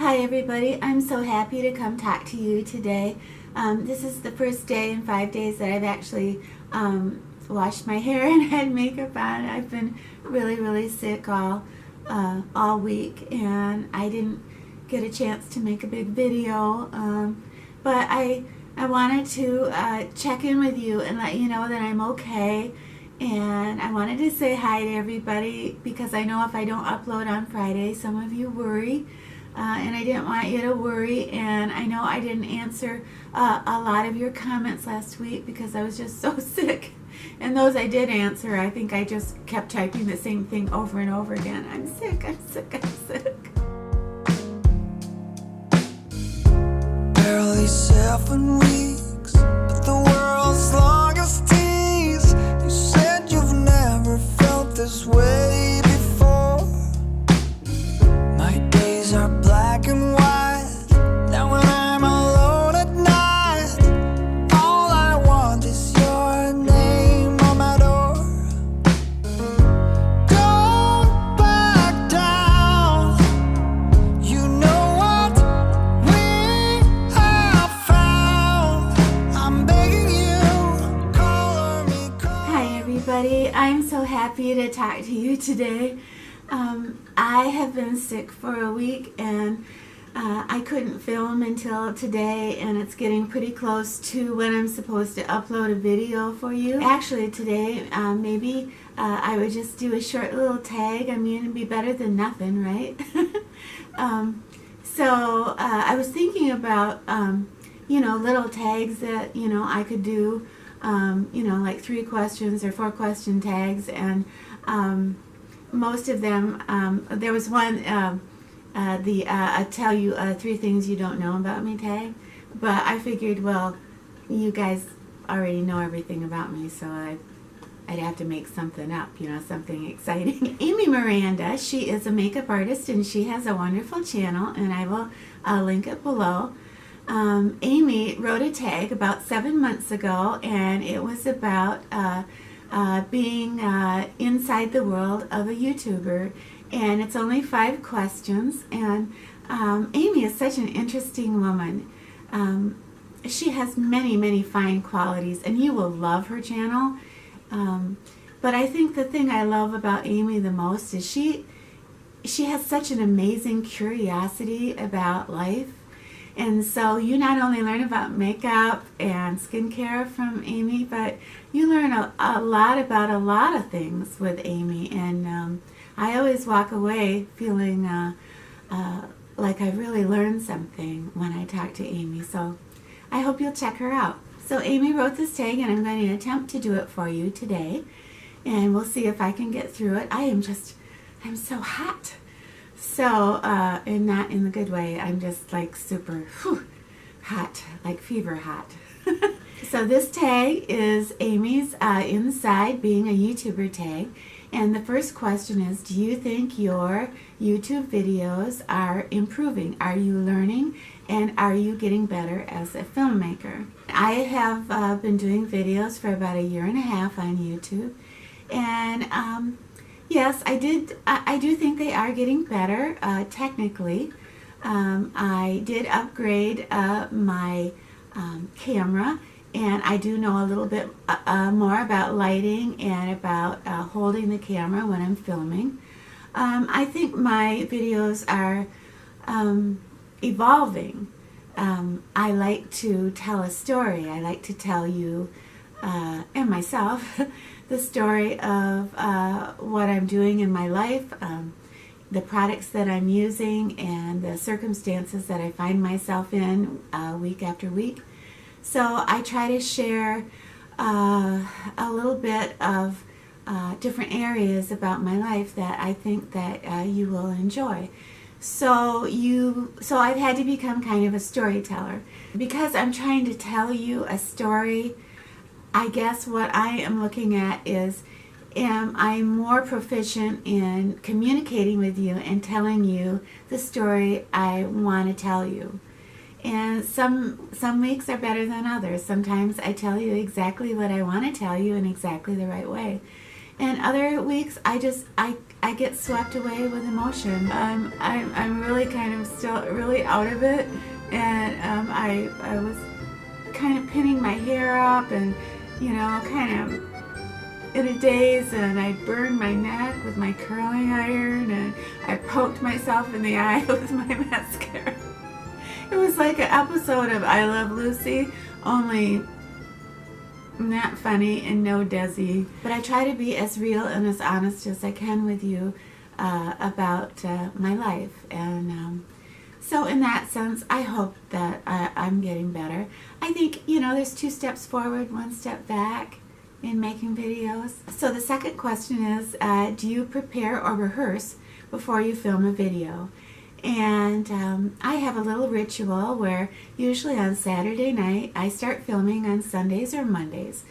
Hi everybody, I'm so happy to come talk to you today. This is the first day in 5 days that I've actually washed my hair and had makeup on. I've been really sick all week, and I didn't get a chance to make a big video, but I wanted to check in with you and let you know that I'm okay. And I wanted to say hi to everybody because I know if I don't upload on Friday, some of you worry. And I didn't want you to worry, and I know I didn't answer a lot of your comments last week because I was just so sick. And those I did answer, I think I just kept typing the same thing over and over again. I'm sick, I'm sick, I'm sick. Barely 7 weeks, but the world's longest tease. You said you've never felt this way before. My days are black and white. Now when I'm alone at night, all I want is your name on my door. Don't back down. You know what we have found. I'm begging you, color me cold. Hi everybody, I'm so happy to talk to you today. I have been sick for a week, and I couldn't film until today, and it's getting pretty close to when I'm supposed to upload a video for you. Actually today, maybe I would just do a short little tag. I mean, it'd be better than nothing, right? So I was thinking about, little tags that, I could do, like 3 questions or 4 question tags, and most of them, there was one, I tell you 3 things you don't know about me tag, but I figured, well, you guys already know everything about me, so I'd have to make something up, something exciting. Amy Miranda, she is a makeup artist, and she has a wonderful channel, and I will link it below. Amy wrote a tag about 7 months ago, and it was about being inside the world of a YouTuber, and it's only 5 questions, and Amy is such an interesting woman. She has many fine qualities, and you will love her channel, but I think the thing I love about Amy the most is she has such an amazing curiosity about life. And so you not only learn about makeup and skincare from Amy, but you learn a lot about a lot of things with Amy. And I always walk away feeling like I really learned something when I talk to Amy. So I hope you'll check her out. So Amy wrote this tag, and I'm going to attempt to do it for you today. And we'll see if I can get through it. I'm so hot. So, and not in the good way, I'm just like super hot, like fever hot. So this tag is Amy's inside being a YouTuber tag. And the first question is, do you think your YouTube videos are improving? Are you learning? And are you getting better as a filmmaker? I have been doing videos for about 1.5 years on YouTube. And yes, I do think they are getting better, technically. I did upgrade my camera, and I do know a little bit more about lighting and about holding the camera when I'm filming. I think my videos are evolving. I like to tell a story. I like to tell you and myself the story of what I'm doing in my life, the products that I'm using, and the circumstances that I find myself in week after week. So I try to share a little bit of different areas about my life that I think that you will enjoy. So I've had to become kind of a storyteller because I'm trying to tell you a story. I guess what I am looking at is, am I more proficient in communicating with you and telling you the story I want to tell you? And some weeks are better than others. Sometimes I tell you exactly what I want to tell you in exactly the right way. And other weeks I I get swept away with emotion. I'm really kind of still really out of it, and I was kind of pinning my hair up and, you know, kind of in a daze, and I burned my neck with my curling iron, and I poked myself in the eye with my mascara. It was like an episode of I Love Lucy, only not funny and no Desi. But I try to be as real and as honest as I can with you about my life. And so in that sense, I hope that I'm getting better. I think, you know, there's 2 steps forward, 1 step back in making videos. So the second question is, do you prepare or rehearse before you film a video? And I have a little ritual where usually on Saturday night, I start filming on Sundays or Mondays.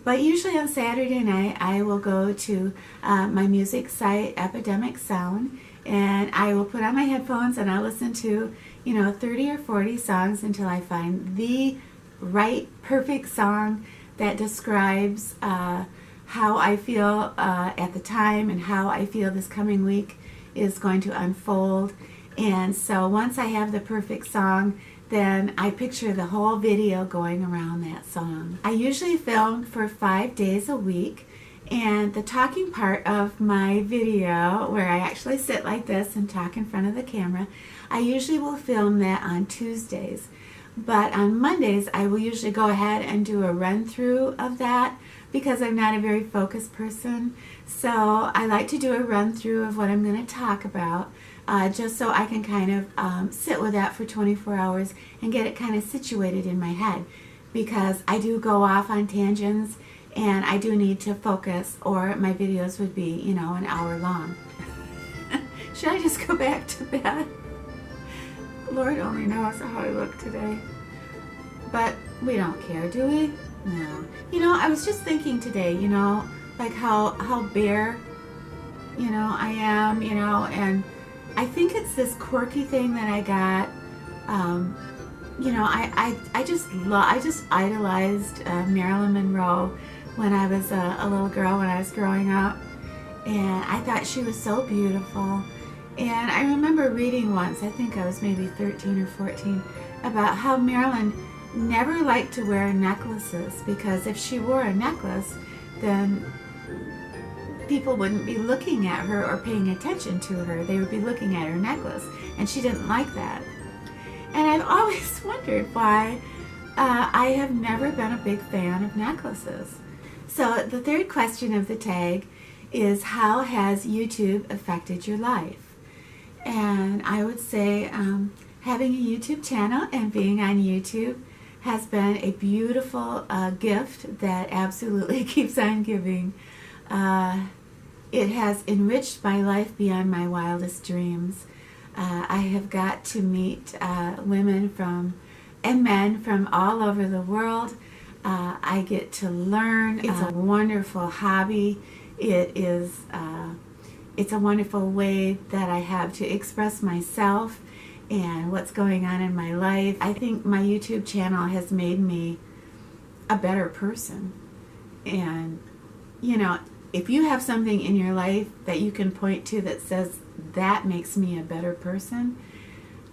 But usually on Saturday night, I will go to my music site, Epidemic Sound, and I will put on my headphones and I'll listen to, you know, 30 or 40 songs until I find the right, perfect song that describes how I feel at the time and how I feel this coming week is going to unfold. And so once I have the perfect song, then I picture the whole video going around that song. I usually film for 5 days a week, and the talking part of my video, where I actually sit like this and talk in front of the camera, I usually will film that on Tuesdays. But on Mondays, I will usually go ahead and do a run-through of that because I'm not a very focused person. So I like to do a run-through of what I'm going to talk about, just so I can kind of sit with that for 24 hours and get it kind of situated in my head, because I do go off on tangents and I do need to focus, or my videos would be, you know, an hour long. Should I just go back to bed? Lord only knows how I look today. But we don't care, do we? No. You know, I was just thinking today, you know, like how bare, you know, I am, you know, and I think it's this quirky thing that I got. You know, I just idolized Marilyn Monroe when I was a little girl, when I was growing up, and I thought she was so beautiful. And I remember reading once, I think I was maybe 13 or 14, about how Marilyn never liked to wear necklaces, because if she wore a necklace, then people wouldn't be looking at her or paying attention to her. They would be looking at her necklace, and she didn't like that. And I've always wondered why I have never been a big fan of necklaces. So the third question of the tag is, how has YouTube affected your life? And I would say having a YouTube channel and being on YouTube has been a beautiful gift that absolutely keeps on giving. It has enriched my life beyond my wildest dreams. I have got to meet women and men from all over the world. I get to learn. It's a wonderful hobby. It's a wonderful way that I have to express myself and what's going on in my life. I think my YouTube channel has made me a better person. And, you know, if you have something in your life that you can point to that says that makes me a better person,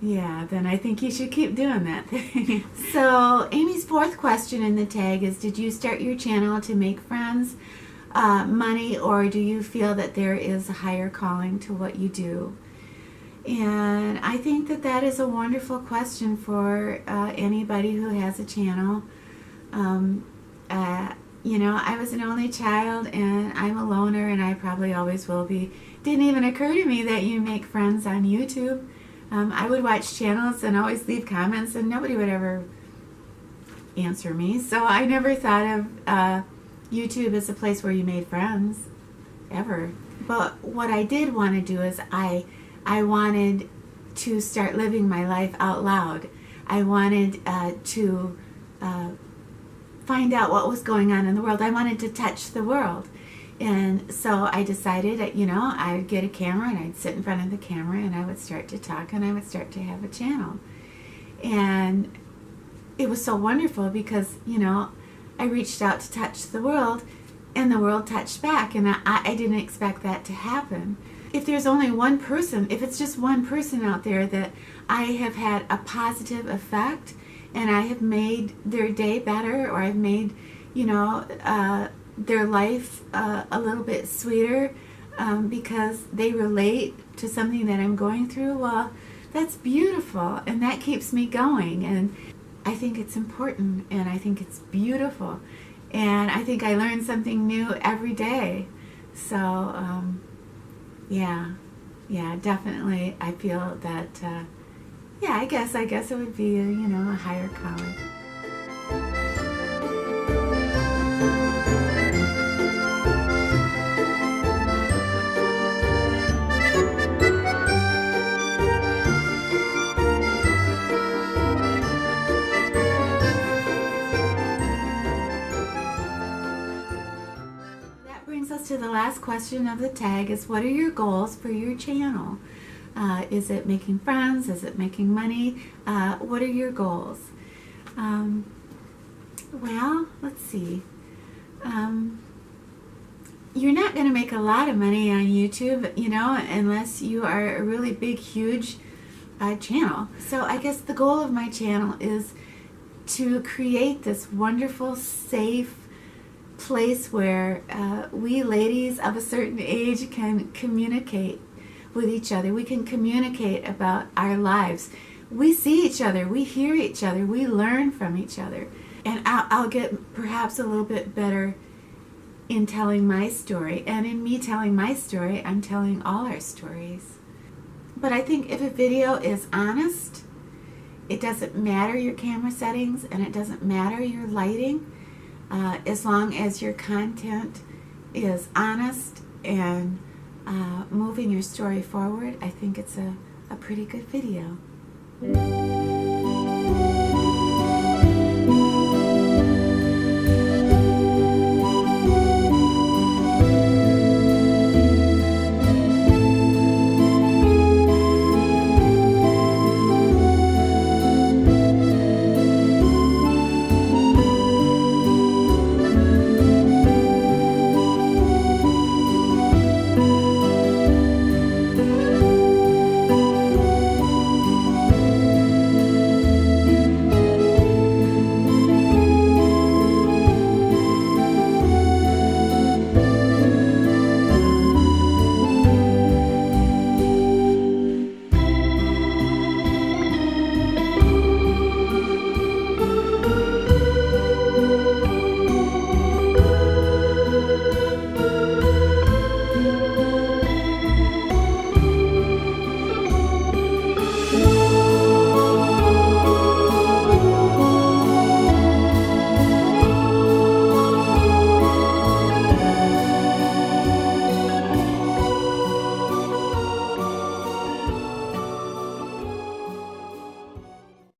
yeah, then I think you should keep doing that thing. So Amy's fourth question in the tag is, did you start your channel to make friends, money, or do you feel that there is a higher calling to what you do? And I think that that is a wonderful question for anybody who has a channel. You know, I was an only child, and I'm a loner, and I probably always will be. Didn't even occur to me that you make friends on YouTube. I would watch channels and always leave comments, and nobody would ever answer me. So I never thought of YouTube as a place where you made friends, ever. But what I did want to do is I wanted to start living my life out loud. I wanted to find out what was going on in the world. I wanted to touch the world. And so I decided that, you know, I'd get a camera and I'd sit in front of the camera and I would start to talk and I would start to have a channel. And it was so wonderful because, you know, I reached out to touch the world and the world touched back, and I didn't expect that to happen. if there's only one person, if it's just one person out there that I have had a positive effect and I have made their day better, or I've made, you know, their life a little bit sweeter because they relate to something that I'm going through, well, that's beautiful, and that keeps me going. And I think it's important, and I think it's beautiful, and I think I learn something new every day. So yeah, definitely I feel that yeah, I guess it would be a, you know, a higher calling. Brings us to the last question of the tag is, what are your goals for your channel? Is it making friends? Is it making money? What are your goals? Well, let's see. You're not going to make a lot of money on YouTube, you know, unless you are a really big, huge channel. So I guess the goal of my channel is to create this wonderful, safe place where we ladies of a certain age can communicate with each other. We can communicate about our lives. We see each other, we hear each other, we learn from each other. And I'll get perhaps a little bit better in telling my story. And in me telling my story, I'm telling all our stories. But I think if a video is honest, it doesn't matter your camera settings and it doesn't matter your lighting. As long as your content is honest and moving your story forward, I think it's a pretty good video.